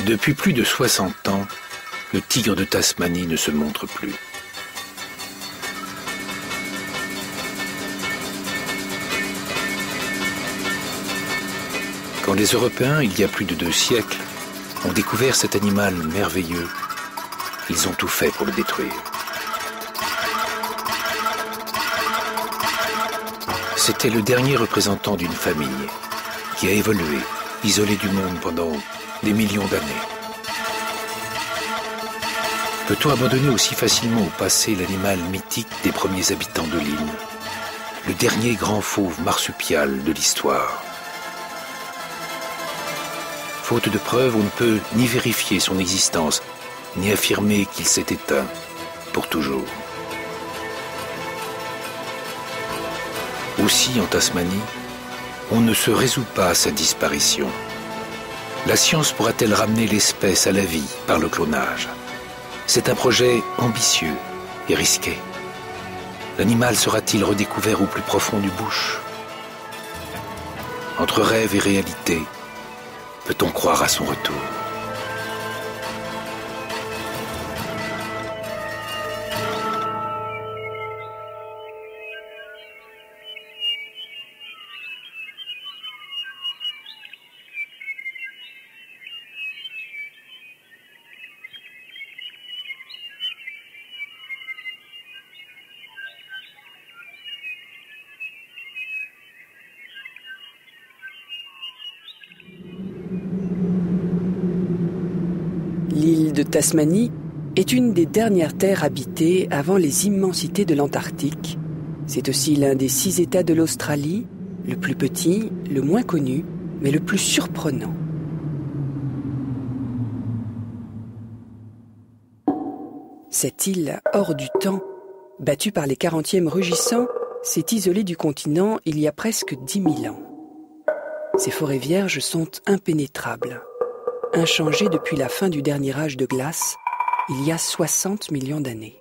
Depuis plus de 60 ans, le tigre de Tasmanie ne se montre plus. Quand les Européens, il y a plus de 2 siècles, ont découvert cet animal merveilleux, ils ont tout fait pour le détruire. C'était le dernier représentant d'une famille qui a évolué, isolé du monde pendant des millions d'années. Peut-on abandonner aussi facilement au passé l'animal mythique des premiers habitants de l'île, le dernier grand fauve marsupial de l'histoire? Faute de preuves, on ne peut ni vérifier son existence, ni affirmer qu'il s'est éteint pour toujours. Aussi, en Tasmanie, on ne se résout pas à sa disparition. La science pourra-t-elle ramener l'espèce à la vie par le clonage? C'est un projet ambitieux et risqué. L'animal sera-t-il redécouvert au plus profond du bush? Entre rêve et réalité, peut-on croire à son retour? L'île de Tasmanie est une des dernières terres habitées avant les immensités de l'Antarctique. C'est aussi l'un des 6 États de l'Australie, le plus petit, le moins connu, mais le plus surprenant. Cette île hors du temps, battue par les 40e rugissants, s'est isolée du continent il y a presque 10 000 ans. Ses forêts vierges sont impénétrables. Inchangées depuis la fin du dernier âge de glace, il y a 60 millions d'années.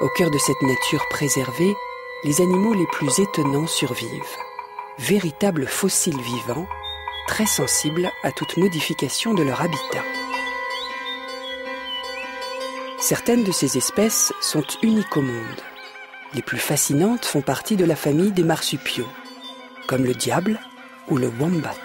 Au cœur de cette nature préservée, les animaux les plus étonnants survivent. Véritables fossiles vivants, très sensibles à toute modification de leur habitat. Certaines de ces espèces sont uniques au monde. Les plus fascinantes font partie de la famille des marsupiaux, comme le diable ou le wombat.